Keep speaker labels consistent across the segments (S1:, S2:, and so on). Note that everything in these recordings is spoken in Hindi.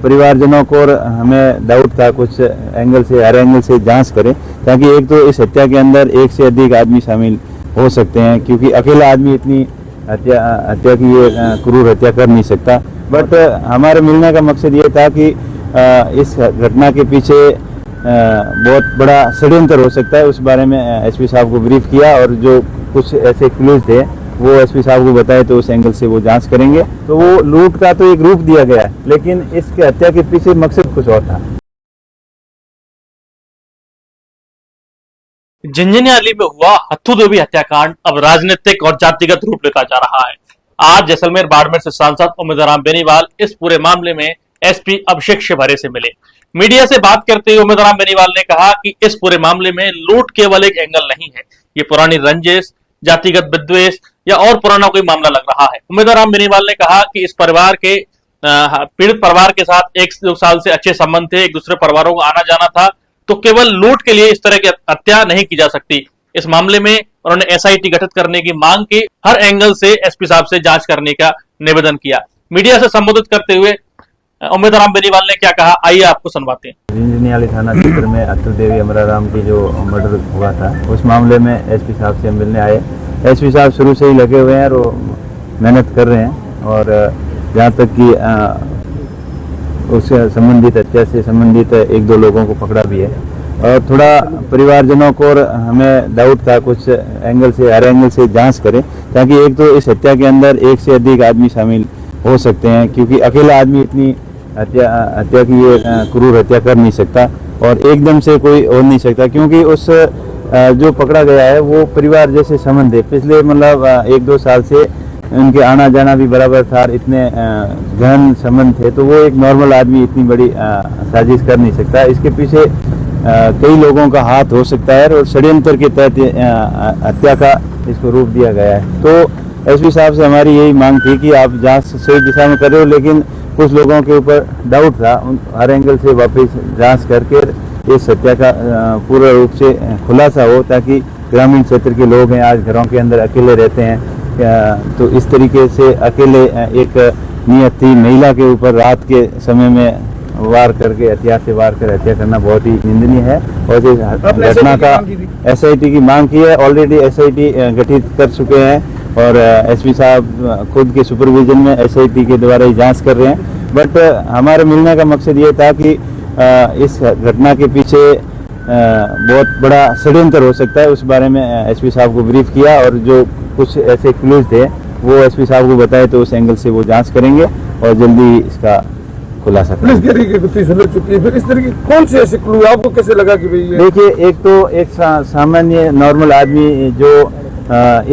S1: परिवारजनों को और हमें डाउट था, कुछ एंगल से, हर एंगल से जांच करें, ताकि एक तो इस हत्या के अंदर एक से अधिक आदमी शामिल हो सकते हैं, क्योंकि अकेला आदमी इतनी हत्या की ये क्रूर हत्या कर नहीं सकता। बट हमारे मिलने का मकसद ये था कि इस घटना के पीछे बहुत बड़ा षड्यंत्र हो सकता है, उस बारे में एसपी साहब को ब्रीफ किया और जो कुछ ऐसे क्लूज थे वो एसपी साहब को बताए, तो उस एंगल से वो जांच करेंगे। तो वो लूट का तो एक रूप दिया गया है, लेकिन इसके हत्या के पीछे मकसद कुछ और था।
S2: झंझनियाली में हुआ हत्थुदेवी हत्याकांड अब राजनीतिक और जातिगत रूप लेता जा रहा है। आज जैसलमेर बाड़मेर से सांसद उम्मीदराम बेनीवाल इस पूरे मामले में एसपी अभिषेक शिवहरे से मिले। मीडिया से बात करते हुए उम्मीदराम बेनीवाल ने कहा कि इस पूरे मामले में लूट केवल एक एंगल नहीं है, ये पुरानी रंजिश, जातिगत विद्वेष या और पुराना कोई मामला लग रहा है। उम्मीदराम बेनीवाल ने कहा कि इस परिवार के पीड़ित परिवार के साथ 1-2 साल से अच्छे संबंध थे, एक दूसरे परिवारों को आना जाना था, तो केवल लूट के लिए इस तरह की हत्या नहीं की जा सकती। इस मामले में उन्होंने एसआईटी गठित करने की मांग की, हर एंगल से एसपी साहब से जांच करने का निवेदन किया। मीडिया से संबोधित करते हुए उम्मीदराम बेनीवाल ने क्या कहा, आइए आपको सुनवाते हैं।
S1: झंझनियाली थाना क्षेत्र में हत्थुदेवी अमराराम की जो मर्डर हुआ था, उस मामले में एसपी साहब से मिलने आए। एसपी साहब शुरू से ही लगे हुए हैं और मेहनत कर रहे हैं, और जहाँ तक कि उससे संबंधित, हत्या से संबंधित 1-2 लोगों को पकड़ा भी है। और थोड़ा परिवारजनों को और हमें डाउट था, कुछ एंगल से, हर एंगल से जांच करें, ताकि एक तो इस हत्या के अंदर एक से अधिक आदमी शामिल हो सकते हैं, क्योंकि अकेला आदमी इतनी हत्या की ये क्रूर हत्या कर नहीं सकता, और एकदम से कोई हो नहीं सकता, क्योंकि उस जो पकड़ा गया है वो परिवार जैसे संबंध है। पिछले मतलब 1-2 साल से उनके आना जाना भी बराबर था, इतने गहन संबंध थे, तो वो एक नॉर्मल आदमी इतनी बड़ी साजिश कर नहीं सकता। इसके पीछे कई लोगों का हाथ हो सकता है और षड्यंत्र के तहत हत्या का इसको रूप दिया गया है। तो एसपी साहब से हमारी यही मांग थी कि आप जांच सही दिशा में कर रहे हो, लेकिन कुछ लोगों के ऊपर डाउट था, हर एंगल से वापस जांच करके इस हत्या का पूर्ण रूप से खुलासा हो, ताकि ग्रामीण क्षेत्र के लोग हैं, आज घरों के अंदर अकेले रहते हैं, तो इस तरीके से अकेले एक नियत थी महिला के ऊपर रात के समय में वार करके, हथियार से वार कर हत्या करना बहुत ही निंदनीय है। और इस घटना का एसआईटी की मांग की है, ऑलरेडी एसआईटी गठित कर चुके हैं, और एसपी साहब खुद के सुपरविजन में एसआईटी के द्वारा ही जांच कर रहे हैं। बट हमारे मिलने का मकसद ये था कि इस घटना के पीछे बहुत बड़ा षड्यंत्र हो सकता है, उस बारे में एसपी साहब को ब्रीफ किया, और जो कुछ ऐसे क्लूज थे वो एसपी साहब को बताए, तो उस एंगल से वो जांच करेंगे और जल्दी इसका खुलासा करेंगे।
S3: पुलिस कह रही चुकी है, फिर इस तरह की कौन से ऐसे क्लू आपको कैसे लगा कि भाई
S1: देखिए, एक तो एक सामान्य नॉर्मल आदमी जो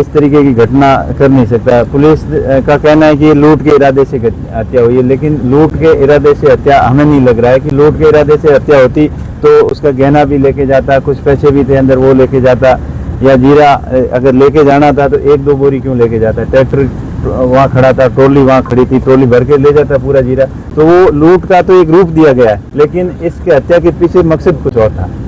S1: इस तरीके की घटना कर नहीं सकता। पुलिस का कहना है कि लूट के इरादे से हत्या हुई है, लेकिन लूट के इरादे से हत्या हमें नहीं लग रहा है कि लूट के इरादे से हत्या होती तो उसका गहना भी लेके जाता, कुछ पैसे भी थे अंदर वो लेके जाता, या जीरा अगर लेके जाना था तो 1-2 बोरी क्यों लेके जाता। ट्रैक्टर वहाँ खड़ा था, ट्रॉली वहाँ खड़ी थी, ट्रॉली भर के ले जाता पूरा जीरा। तो वो लूट का तो एक रूप दिया गया है, लेकिन इसके हत्या के पीछे मकसद कुछ और था।